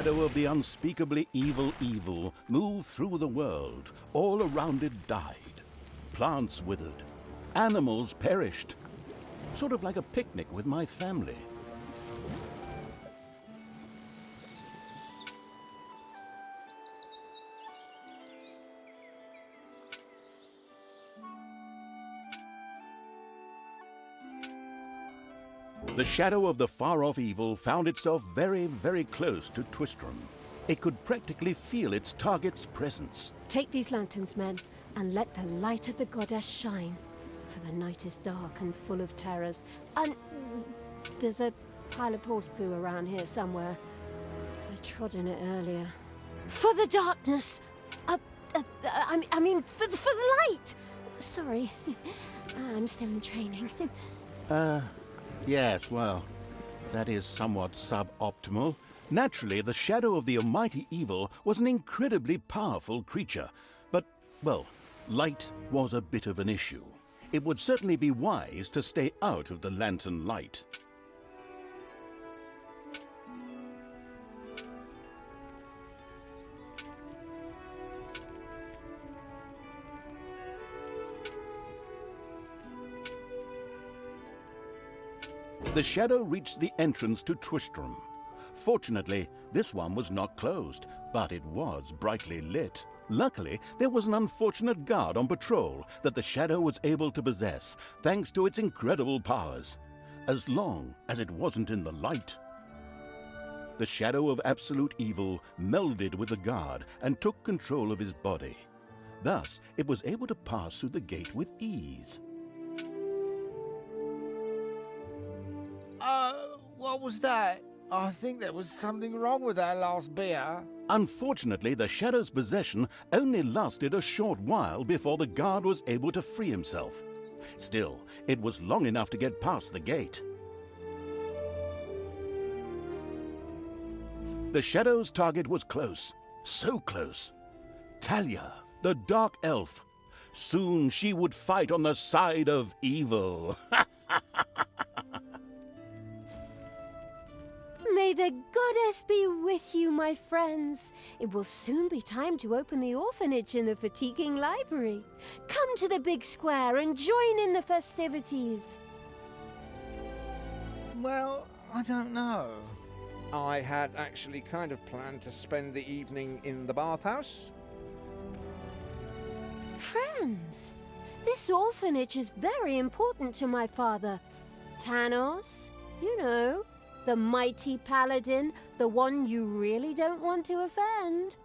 Shadow of the unspeakably evil moved through the world. All around it died. Plants withered. Animals perished. Sort of like a picnic with my family. The shadow of the far-off evil found itself very, very close to Twistram. It could practically feel its target's presence. Take these lanterns, men, and let the light of the goddess shine. For the night is dark and full of terrors. And there's a pile of horse poo around here somewhere. I trod in it earlier. For the darkness! I mean, for the light! Sorry, I'm still in training. Yes, well, that is somewhat suboptimal. Naturally, the shadow of the almighty evil was an incredibly powerful creature. But, well, light was a bit of an issue. It would certainly be wise to stay out of the lantern light. The shadow reached the entrance to Twistram. Fortunately, this one was not closed, but it was brightly lit. Luckily, there was an unfortunate guard on patrol that the shadow was able to possess, thanks to its incredible powers, as long as it wasn't in the light. The shadow of absolute evil melded with the guard and took control of his body. Thus, it was able to pass through the gate with ease. What was that? I think there was something wrong with our last beer. Unfortunately, the shadow's possession only lasted a short while before the guard was able to free himself. Still, it was long enough to get past the gate. The shadow's target was close, so close. Talia, the Dark Elf. Soon she would fight on the side of evil. May the goddess be with you, my friends. It will soon be time to open the orphanage in the fatiguing library. Come to the big square and join in the festivities. Well, I don't know. I had actually kind of planned to spend the evening in the bathhouse. Friends, this orphanage is very important to my father. Tanos, you know, the mighty paladin, the one you really don't want to offend.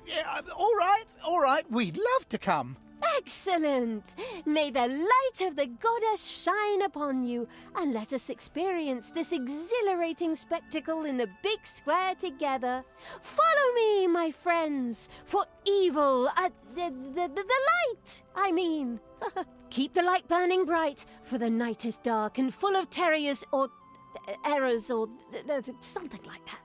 Yeah, all right, we'd love to come. Excellent! May the light of the goddess shine upon you, and let us experience this exhilarating spectacle in the big square together. Follow me, my friends, for evil, the light, I mean. Keep the light burning bright, for the night is dark and full of terrors or errors or something like that.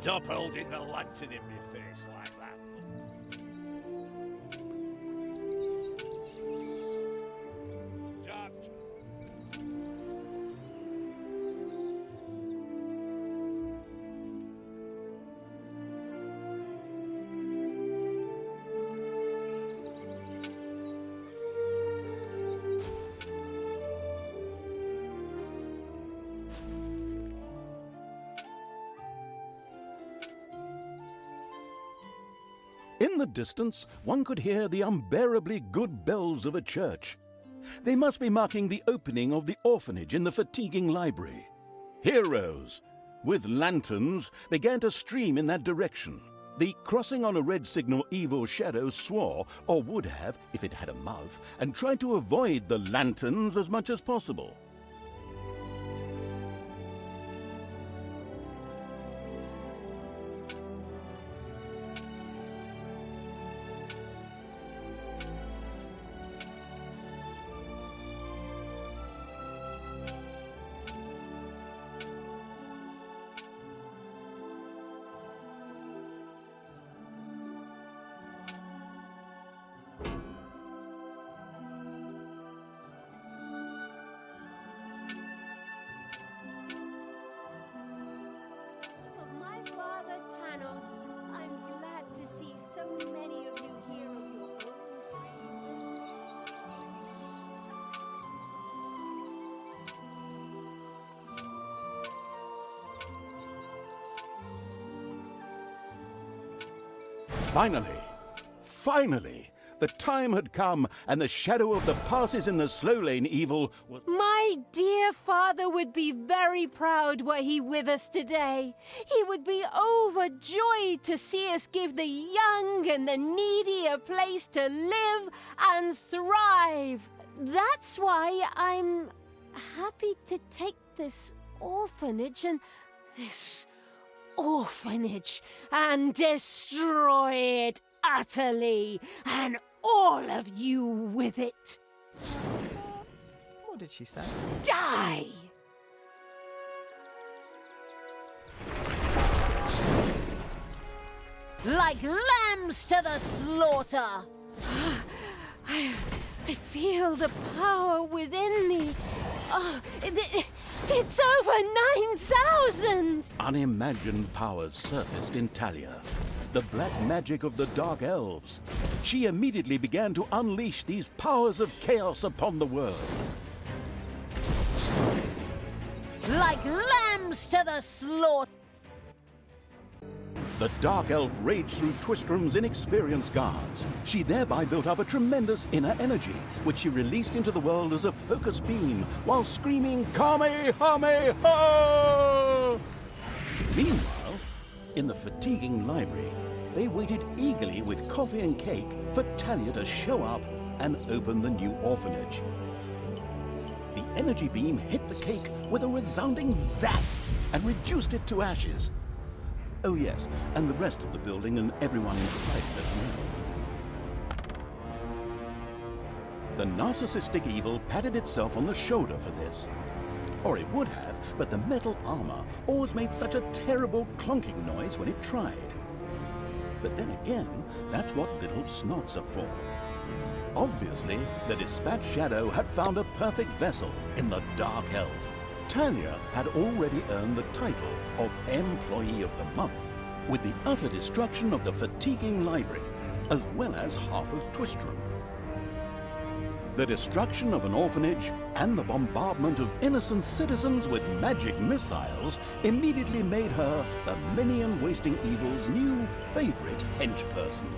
Stop holding the lantern in my face like that. Judge. In the distance, one could hear the unbearably good bells of a church. They must be marking the opening of the orphanage in the fatiguing library. Heroes, with lanterns, began to stream in that direction. The crossing on a red signal evil shadow swore, or would have if it had a mouth, and tried to avoid the lanterns as much as possible. Of my father Tanos, I'm glad to see so many of you here of your own Finally, the time had come, and the shadow of the passes in the slow lane evil was... My dear father would be very proud were he with us today. He would be overjoyed to see us give the young and the needy a place to live and thrive. That's why I'm happy to take this orphanage and destroy it utterly, and all of you with it. What did she say? Die! Like lambs to the slaughter! I feel the power within me. Oh, it's over 9,000! Unimagined powers surfaced in Talia. The black magic of the Dark Elves. She immediately began to unleash these powers of chaos upon the world. Like lambs to the slaughter! The Dark Elf raged through Twistrum's inexperienced guards. She thereby built up a tremendous inner energy, which she released into the world as a focus beam, while screaming, Kamehameha! Meanwhile, in the fatiguing library, they waited eagerly with coffee and cake for Talia to show up and open the new orphanage. The energy beam hit the cake with a resounding zap and reduced it to ashes. Oh yes, and the rest of the building and everyone inside as well. The narcissistic evil patted itself on the shoulder for this. Or it would have, but the metal armor always made such a terrible clonking noise when it tried. But then again, that's what little snots are for. Obviously, the Dispatch Shadow had found a perfect vessel in the Dark Elf. Talia had already earned the title of Employee of the Month, with the utter destruction of the fatiguing library, as well as half of Twistrum. The destruction of an orphanage and the bombardment of innocent citizens with magic missiles immediately made her the minion-wasting evil's new favorite henchperson.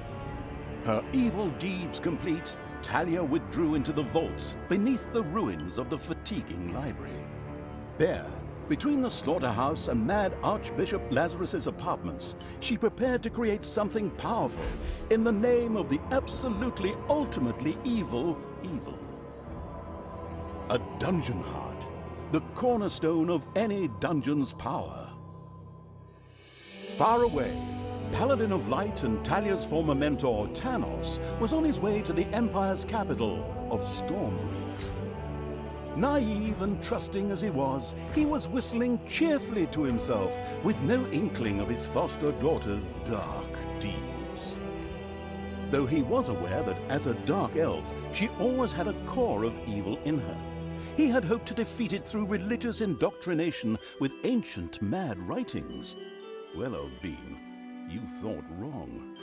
Her evil deeds complete, Talia withdrew into the vaults beneath the ruins of the fatiguing library. There, between the slaughterhouse and Mad Archbishop Lazarus's apartments, she prepared to create something powerful in the name of the absolutely ultimately evil. A dungeon heart, the cornerstone of any dungeon's power. Far away, Paladin of Light and Talia's former mentor, Tanos, was on his way to the Empire's capital of Stormbreeze. Naive and trusting as he was whistling cheerfully to himself, with no inkling of his foster daughter's dark deeds. Though he was aware that as a dark elf, she always had a core of evil in her. He had hoped to defeat it through religious indoctrination with ancient mad writings. Well, old bean, you thought wrong.